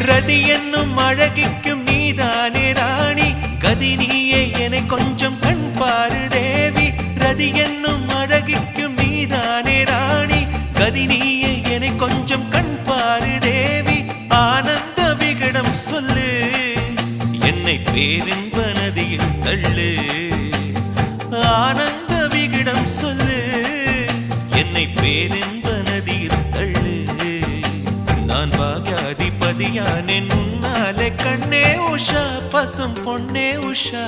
ரதி என்னும் அழகிக்கும் நீதானே ராணி கதி நீயே என கொஞ்சம் கண் பாரு தேவி ரதி என்னும் அழகிக்கும் நீதானே ராணி கதி நீயே என கொஞ்சம் கண் பாரு தேவி ஆனந்த விகடம் சொல்லு என்னை பேரின்ப நதியில் தள்ளு ஆனந்த விகடம் சொல்லு என்னை பேரின்ப நதியில் தள்ளு நான் பாக்யாதிபதியானேன் உன்னாலே கண்ணே உஷா பசும் பொன்னே உஷா